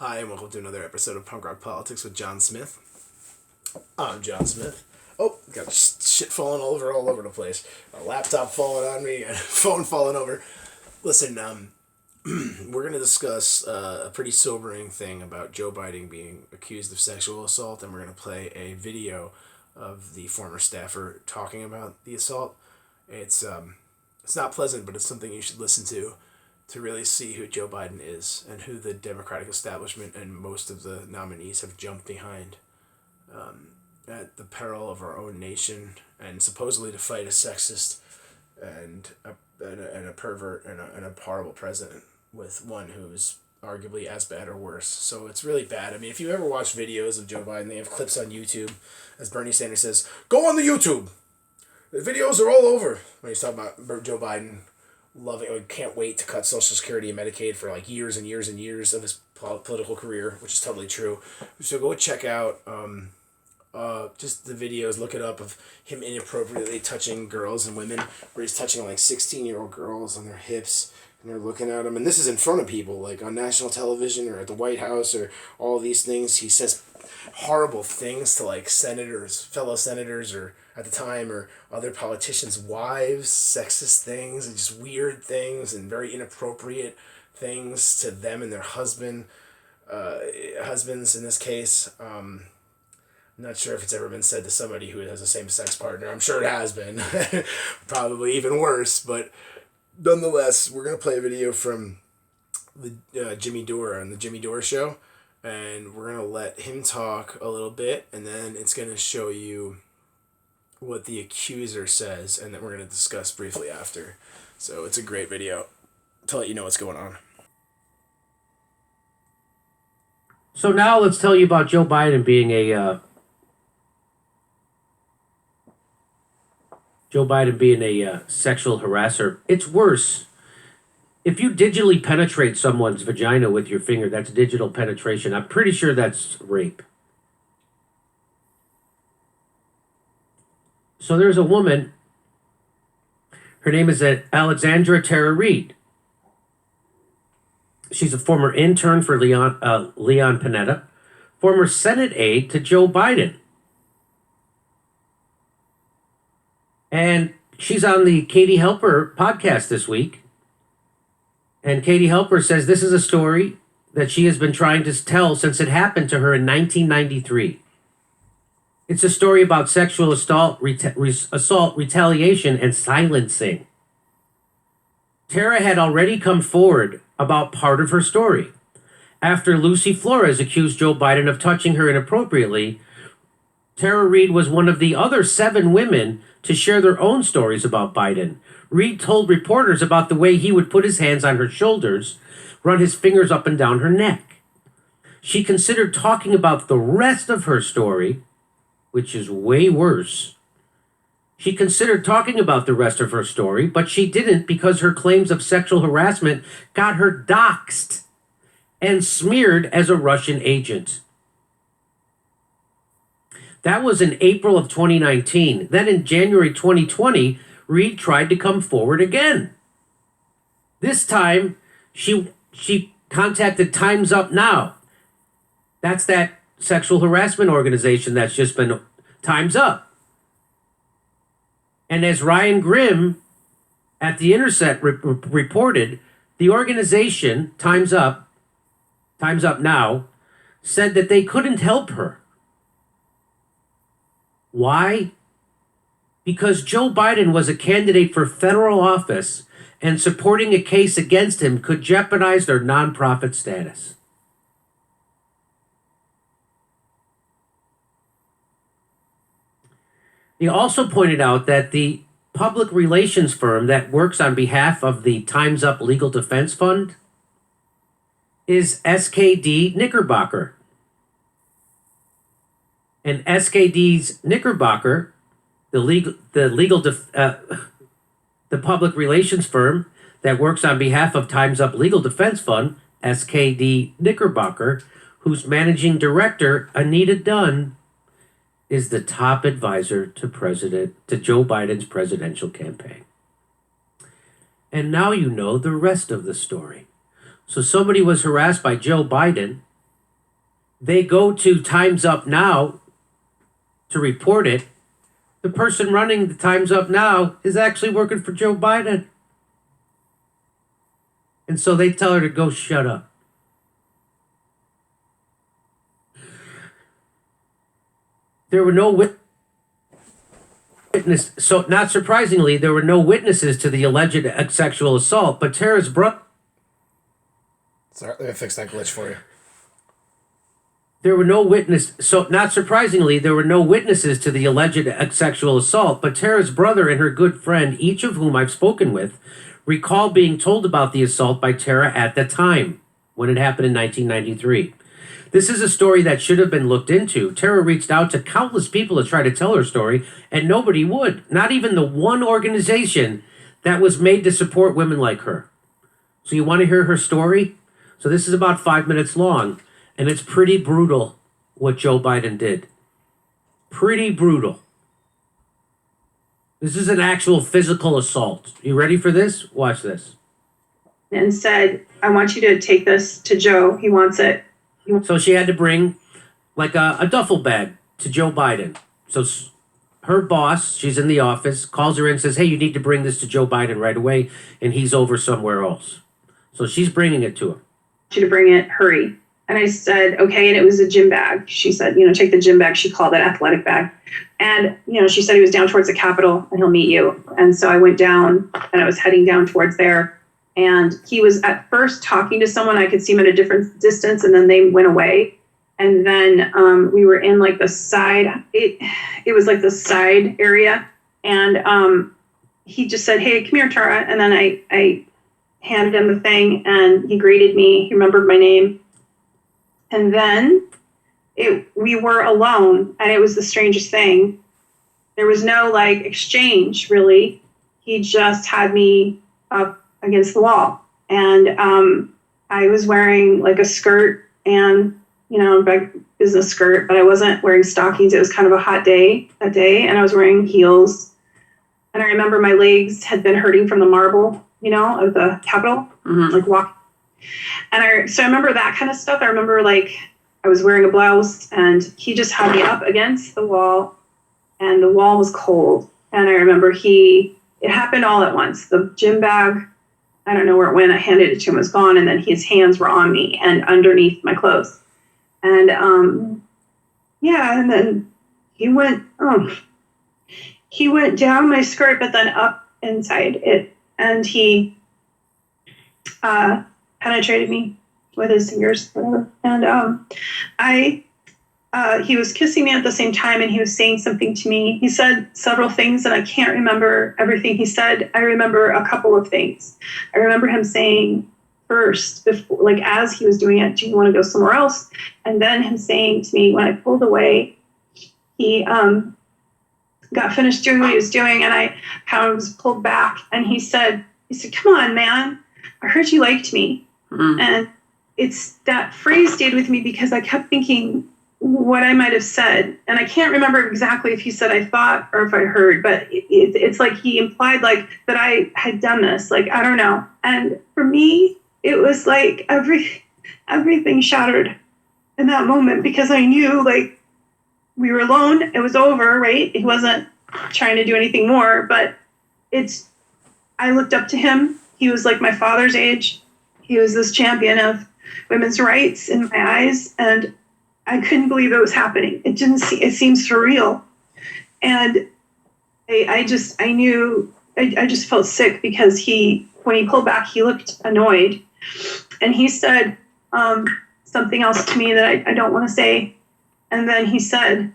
Hi, and welcome to another episode of Punk Rock Politics with John Smith. I'm John Smith. Oh, got shit falling all over the place. A laptop falling on me, and a phone falling over. Listen, we're going to discuss a pretty sobering thing about Joe Biden being accused of sexual assault, and we're going to play a video of the former staffer talking about the assault. It's not pleasant, but it's something you should listen to really see who Joe Biden is and who the Democratic establishment and most of the nominees have jumped behind at the peril of our own nation and supposedly to fight a sexist and a pervert and a horrible president with one who's arguably as bad or worse. So it's really bad. I mean, if you ever watch videos of Joe Biden, they have clips on YouTube. As Bernie Sanders says, go on the YouTube. The videos are all over. When he's talking about Joe Biden can't wait to cut Social Security and Medicaid for like years and years and years of his political career, which is totally true. So go check out just the videos, look it up, of him inappropriately touching girls and women, where he's touching like 16-year-old girls on their hips, and they're looking at him, and this is in front of people, like on national television or at the White House or all these things. He says horrible things to like fellow senators, or at the time, or other politicians' wives, sexist things, and just weird things, and very inappropriate things to them and their husbands in this case. I'm not sure if it's ever been said to somebody who has a same-sex partner. I'm sure it has been. Probably even worse, but nonetheless, we're going to play a video from the Jimmy Dore on the Jimmy Dore show, and we're going to let him talk a little bit, and then it's going to show you what the Accuser says, and then we're going to discuss briefly after. So it's a great video to let you know what's going on. So now let's tell you about Joe Biden being a sexual harasser. It's worse. If you digitally penetrate someone's vagina with your finger, that's digital penetration. I'm pretty sure that's rape. So there's a woman, her name is Alexandra Tara Reid. She's a former intern for Leon Panetta, former Senate aide to Joe Biden. And she's on the Katie Halper podcast this week. And Katie Halper says this is a story that she has been trying to tell since it happened to her in 1993. It's a story about sexual assault, retaliation, and silencing. Tara had already come forward about part of her story. After Lucy Flores accused Joe Biden of touching her inappropriately, Tara Reid was one of the other 7 women to share their own stories about Biden. Reid told reporters about the way he would put his hands on her shoulders, run his fingers up and down her neck. She considered talking about the rest of her story, which is way worse. She considered talking about the rest of her story, but she didn't because her claims of sexual harassment got her doxxed and smeared as a Russian agent. That was in April of 2019. Then in January 2020, Reid tried to come forward again. This time, she contacted Time's Up Now. That's that sexual harassment organization that's just been Time's Up. And as Ryan Grimm at The Intercept reported, the organization, Time's Up Now, said that they couldn't help her. Why? Because Joe Biden was a candidate for federal office, and supporting a case against him could jeopardize their nonprofit status. He also pointed out that the public relations firm that works on behalf of the Time's Up Legal Defense Fund is SKD Knickerbocker. And SKD's Knickerbocker, the public relations firm that works on behalf of Time's Up Legal Defense Fund, SKD Knickerbocker, whose managing director, Anita Dunn, is the top advisor to Joe Biden's presidential campaign. And now you know the rest of the story. So somebody was harassed by Joe Biden They go to Time's Up Now to report it. The person running the Time's Up Now is actually working for Joe Biden. And so they tell her to go shut up. There were no witness. So, not surprisingly, there were no witnesses to the alleged sexual assault, but Tara's brother. Sorry, let me fix that glitch for you. There were no witness. So, not surprisingly, there were no witnesses to the alleged sexual assault, but Tara's brother and her good friend, each of whom I've spoken with, recall being told about the assault by Tara at the time, when it happened in 1993. This is a story that should have been looked into. Tara reached out to countless people to try to tell her story, and nobody would. Not even the one organization that was made to support women like her. So you want to hear her story? So this is about 5 minutes long, and it's pretty brutal what Joe Biden did. Pretty brutal. This is an actual physical assault. You ready for this? Watch this. And said, I want you to take this to Joe. He wants it. So she had to bring like a duffel bag to Joe Biden. So her boss, she's in the office, calls her in and says, hey, you need to bring this to Joe Biden right away. And he's over somewhere else. So she's bringing it to him. I want you to bring it, hurry. And I said, okay. And it was a gym bag. She said, take the gym bag. She called it athletic bag. And, she said he was down towards the Capitol and he'll meet you. And so I went down and I was heading down towards there. And he was at first talking to someone. I could see him at a different distance, and then they went away. And then we were in like the side. It was like the side area, and he just said, "Hey, come here, Tara." And then I handed him the thing, and he greeted me. He remembered my name. And then we were alone, and it was the strangest thing. There was no like exchange really. He just had me up against the wall, and I was wearing like a skirt and business skirt, but I wasn't wearing stockings. It was kind of a hot day that day, and I was wearing heels. And I remember my legs had been hurting from the marble, of the Capitol, like walking. And so I remember that kind of stuff. I remember like I was wearing a blouse, and he just had me up against the wall, and the wall was cold. And I remember it happened all at once. The gym bag, I don't know where it went. I handed it to him, it was gone. And then his hands were on me and underneath my clothes. And and then he went down my skirt, but then up inside it. And he penetrated me with his fingers, whatever. And he was kissing me at the same time, and he was saying something to me. He said several things, and I can't remember everything he said. I remember a couple of things. I remember him saying first, before, like as he was doing it, do you want to go somewhere else? And then him saying to me, when I pulled away, he got finished doing what he was doing, and I kind of was pulled back, and he said, come on, man, I heard you liked me. Mm-hmm. And it's that phrase stayed with me because I kept thinking what I might have said. And I can't remember exactly if he said I thought or if I heard, but it's like he implied like that I had done this. Like, I don't know. And for me, it was like everything shattered in that moment, because I knew like we were alone. It was over, right? He wasn't trying to do anything more, but I looked up to him. He was like my father's age. He was this champion of women's rights in my eyes. And I couldn't believe it was happening. It seemed surreal. And I just felt sick because when he pulled back, he looked annoyed. And he said something else to me that I don't want to say. And then he said,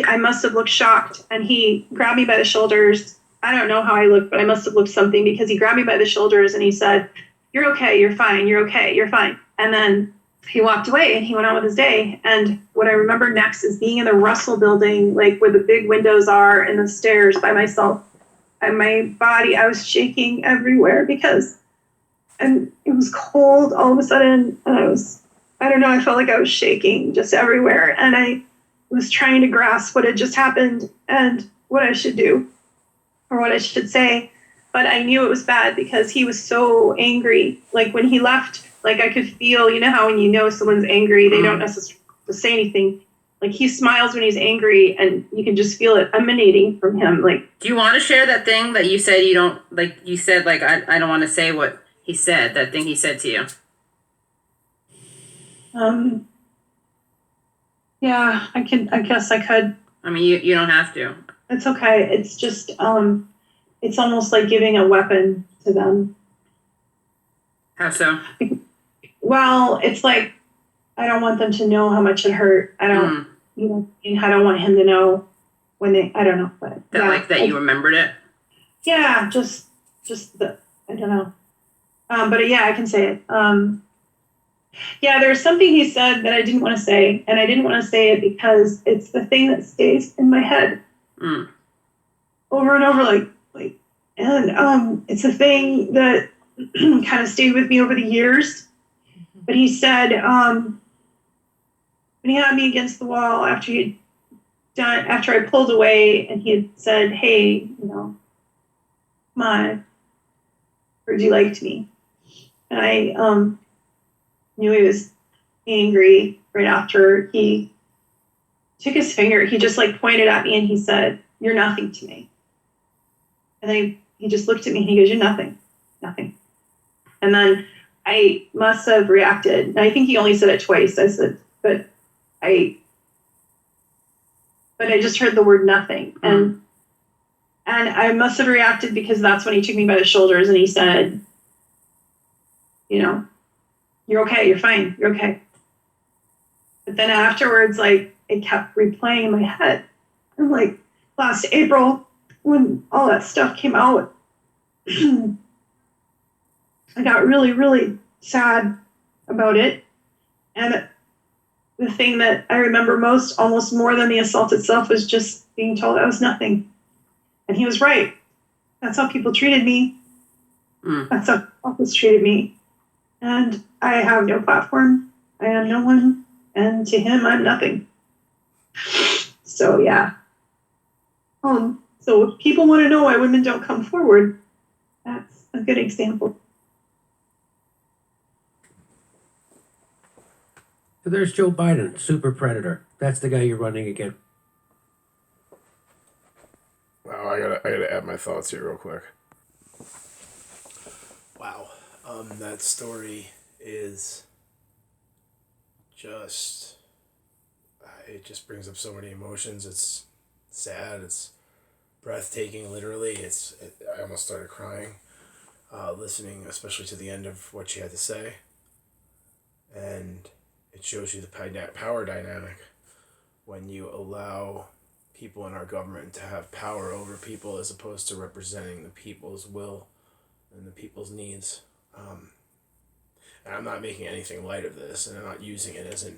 I must have looked shocked. And he grabbed me by the shoulders. I don't know how I looked, but I must have looked something, because he grabbed me by the shoulders and he said, you're okay, you're fine, you're okay, you're fine. And then he walked away and he went on with his day. And what I remember next is being in the Russell building, like where the big windows are, and the stairs by myself. And my body, I was shaking everywhere and it was cold all of a sudden. And I felt like I was shaking just everywhere. And I was trying to grasp what had just happened and what I should do or what I should say. But I knew it was bad because he was so angry. Like when he left, Like I could feel, you know how when you know someone's angry, they don't necessarily have to say anything. Like he smiles when he's angry, and you can just feel it emanating from him. Like, do you want to share that thing that you said you don't like? You said like I don't want to say what he said. That thing he said to you. Yeah, I can. I guess I could. I mean, you don't have to. It's okay. It's just it's almost like giving a weapon to them. How so? Well, it's like I don't want them to know how much it hurt. I don't, you know, I don't want him to know when they. I don't know, but that yeah, like that you remembered it. Yeah, just the. I don't know, but yeah, I can say it. Yeah, there's something he said that I didn't want to say, and I didn't want to say it because it's the thing that stays in my head over and over, and it's a thing that kind of stayed with me over the years. But he said, when he had me against the wall after I pulled away, and he had said, "Hey, you know, come on, heard you liked me," and I knew he was angry right after he took his finger. He just like pointed at me and he said, "You're nothing to me." And then he just looked at me and he goes, "You're nothing, nothing." And then I must have reacted. And I think he only said it twice. I said, but I just heard the word nothing. And I must have reacted because that's when he took me by the shoulders and he said, you know, "You're okay, you're fine, you're okay." But then afterwards, like, it kept replaying in my head. And like last April, when all that stuff came out, I got really, really sad about it. And the thing that I remember most, almost more than the assault itself, was just being told I was nothing. And he was right. That's how people treated me. That's how office treated me. And I have no platform. I am no one. And to him, I'm nothing. So, yeah. So if people want to know why women don't come forward, that's a good example. So there's Joe Biden, super predator. That's the guy you're running against. Wow, I gotta add my thoughts here real quick. Wow, that story is just, it just brings up so many emotions. It's sad, it's breathtaking, literally. I almost started crying, listening, especially to the end of what she had to say. And it shows you the power dynamic when you allow people in our government to have power over people as opposed to representing the people's will and the people's needs. And I'm not making anything light of this, and I'm not using it as a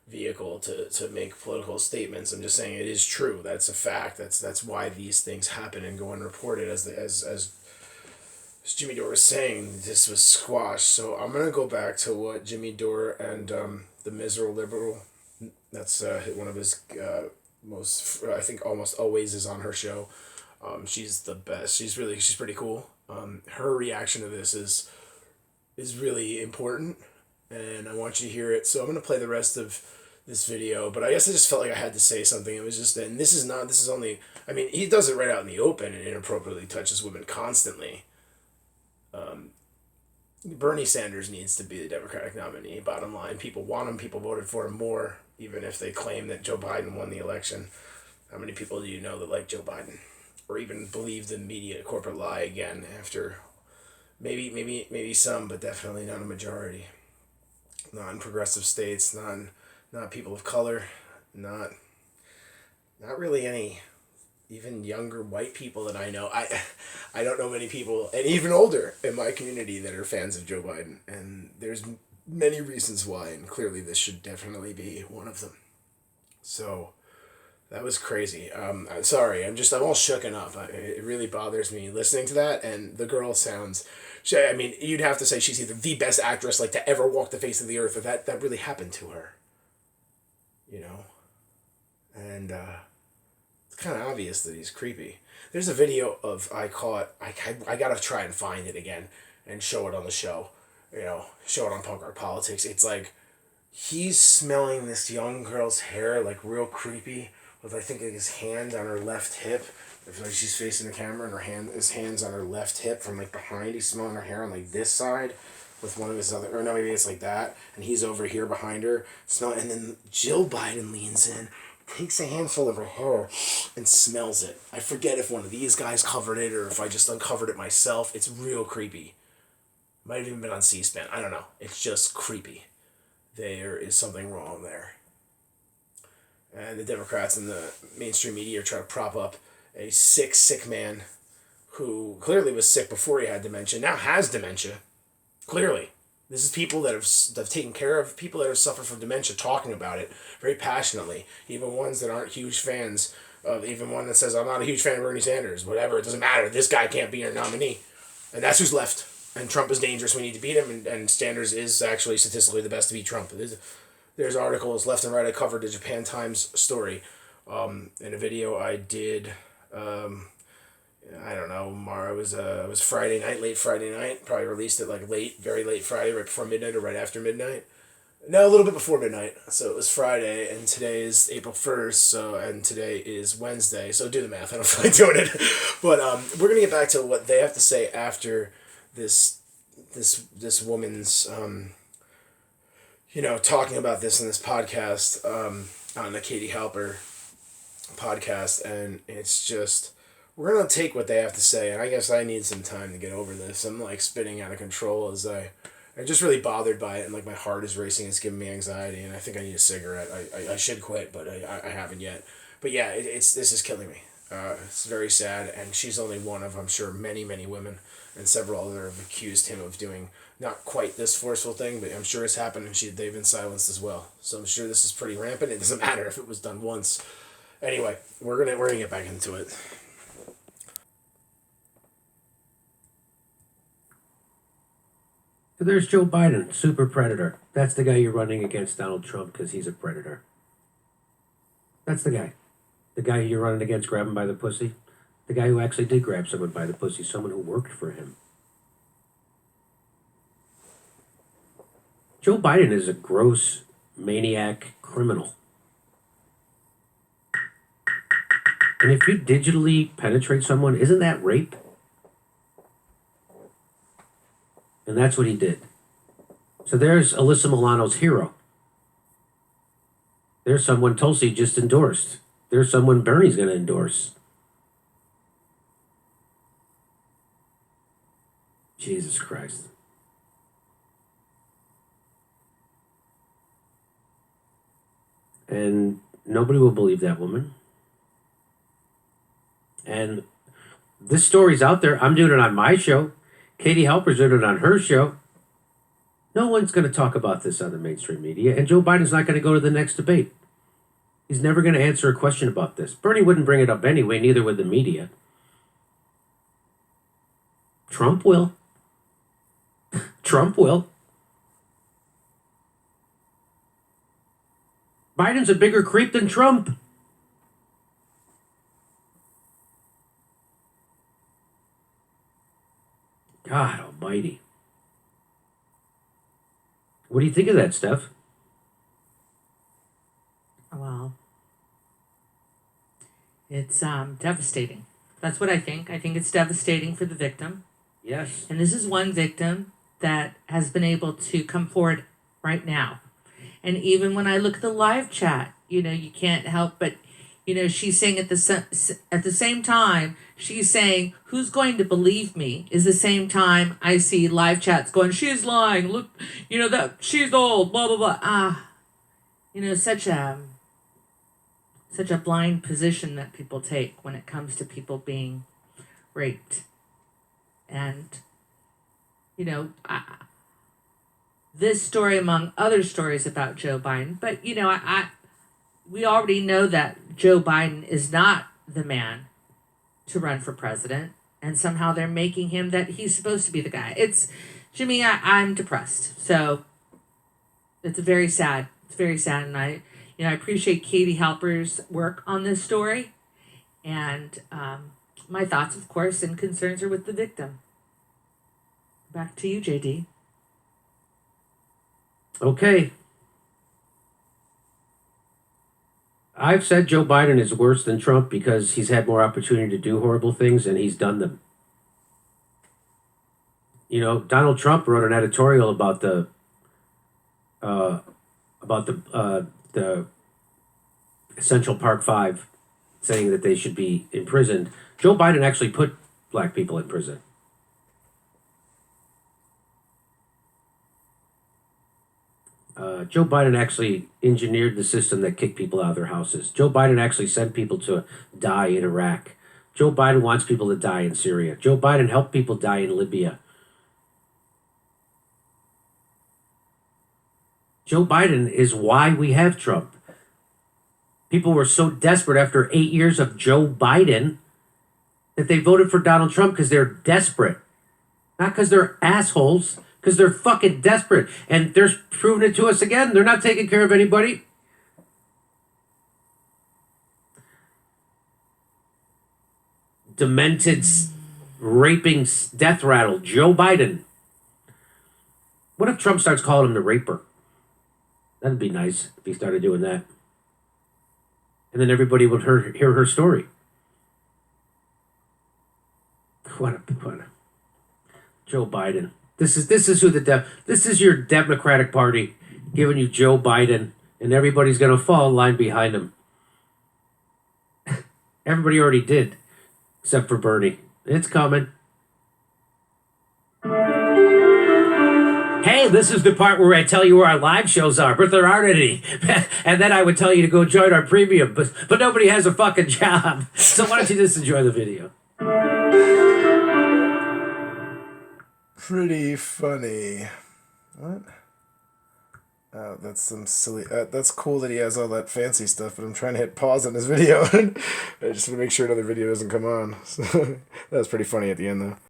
vehicle to make political statements. I'm just saying it is true. That's a fact. That's why these things happen and go unreported. As Jimmy Dore was saying, this was squashed. So I'm gonna go back to what Jimmy Dore and the Miserable Liberal. That's one of his most. I think almost always is on her show. She's the best. She's pretty cool. Her reaction to this is really important, and I want you to hear it. So I'm gonna play the rest of this video, but I guess I just felt like I had to say something. It was just, and this is only. I mean, he does it right out in the open and inappropriately touches women constantly. Bernie Sanders needs to be the Democratic nominee. Bottom line, people want him. People voted for him more, even if they claim that Joe Biden won the election. How many people do you know that like Joe Biden, or even believe the media corporate lie again after? Maybe some, but definitely not a majority. Not in progressive states. Not people of color. Not really any. Even younger white people that I know. I don't know many people, and even older in my community, that are fans of Joe Biden. And there's many reasons why, and clearly this should definitely be one of them. So that was crazy. I'm sorry. I'm all shooken up. It really bothers me listening to that. And the girl sounds. I mean, you'd have to say she's either the best actress like to ever walk the face of the earth, or that really happened to her. You know, and it's kind of obvious that he's creepy. There's a video of I gotta try and find it again and show it on the show. show it on Punk Rock Politics. It's like he's smelling this young girl's hair like real creepy with I think like his hand on her left hip. If like she's facing the camera and his hand's on her left hip from like behind. He's smelling her hair on like this side with one of his other, or no, maybe it's like that, and he's over here behind her smelling. And then Jill Biden leans in, takes a handful of her hair, and smells it. I forget if one of these guys covered it or if I just uncovered it myself. It's real creepy. Might have even been on C-SPAN. I don't know. It's just creepy. There is something wrong there. And the Democrats and the mainstream media are trying to prop up a sick man who clearly was sick before he had dementia, now has dementia. Clearly. This is people that have taken care of people that have suffered from dementia talking about it very passionately. Even ones that aren't huge fans of, even one that says, I'm not a huge fan of Bernie Sanders, whatever, it doesn't matter. This guy can't be your nominee. And that's who's left. And Trump is dangerous. We need to beat him. And Sanders is actually statistically the best to beat Trump. There's articles left and right. I covered the Japan Times story in a video I did. I don't know. It was Friday night, late Friday night. Probably released it like very late Friday, right before midnight or right after midnight. No, a little bit before midnight. So it was Friday, and today is April 1st. And today is Wednesday. So do the math. I don't feel like doing it. But we're gonna get back to what they have to say after this woman's talking about this in this podcast on the Katie Halper podcast, and it's just, we're gonna take what they have to say, and I guess I need some time to get over this. I'm like spinning out of control as I'm just really bothered by it, and like my heart is racing. It's giving me anxiety, and I think I need a cigarette. I should quit, but I haven't yet. But yeah, this is killing me. It's very sad, and she's only one of, I'm sure, many women, and several other have accused him of doing not quite this forceful thing, but I'm sure it's happened, and they've been silenced as well. So I'm sure this is pretty rampant. It doesn't matter if it was done once. Anyway, we're gonna get back into it. There's Joe Biden, super predator. That's the guy you're running against, Donald Trump, because he's a predator. That's the guy. The guy you're running against, grab him by the pussy. The guy who actually did grab someone by the pussy, someone who worked for him. Joe Biden is a gross maniac criminal. And if you digitally penetrate someone, isn't that rape? And that's what he did. So there's Alyssa Milano's hero. There's someone Tulsi just endorsed. There's someone Bernie's going to endorse. Jesus Christ. And nobody will believe that woman. And this story's out there. I'm doing it on my show. Katie Halper's doing it on her show. No one's going to talk about this on the mainstream media, and Joe Biden's not going to go to the next debate. He's never going to answer a question about this. Bernie wouldn't bring it up anyway, neither would the media. Trump will. Trump will. Biden's a bigger creep than Trump. God almighty. What do you think of that, Steph? Well, it's devastating. That's what I think. I think it's devastating for the victim. Yes. And this is one victim that has been able to come forward right now. And even when I look at the live chat, you can't help but, she's saying at the same time, she's saying, who's going to believe me? Is the same time I see live chats going, she's lying. Look, that she's old, blah, blah, blah. Such a blind position that people take when it comes to people being raped. And, this story among other stories about Joe Biden, but, we already know that Joe Biden is not the man to run for president, and somehow they're making him that he's supposed to be the guy. It's, Jimmy, I'm depressed. So it's very sad. It's very sad, and I appreciate Katie Halper's work on this story, and my thoughts, of course, and concerns are with the victim. Back to you, JD. Okay. I've said Joe Biden is worse than Trump because he's had more opportunity to do horrible things and he's done them. You know, Donald Trump wrote an editorial about the Central Park Five, saying that they should be imprisoned. Joe Biden actually put black people in prison. Joe Biden actually engineered the system that kicked people out of their houses. Joe Biden actually sent people to die in Iraq. Joe Biden wants people to die in Syria. Joe Biden helped people die in Libya. Joe Biden is why we have Trump. People were so desperate after 8 years of Joe Biden that they voted for Donald Trump because they're desperate. Not because they're assholes, because they're fucking desperate. And they're proving it to us again. They're not taking care of anybody. Demented, raping, death rattle, Joe Biden. What if Trump starts calling him the raper? That'd be nice if he started doing that. And then everybody would hear her story. What a Joe Biden. This is who this is your Democratic Party giving you Joe Biden, and everybody's gonna fall in line behind him. Everybody already did, except for Bernie. It's coming. Hey, this is the part where I tell you where our live shows are, but there aren't any. And then I would tell you to go join our premium, but nobody has a fucking job. So why don't you just enjoy the video? Pretty funny. What? Oh, that's some silly... that's cool that he has all that fancy stuff, but I'm trying to hit pause on this video. I just want to make sure another video doesn't come on. So, that was pretty funny at the end, though.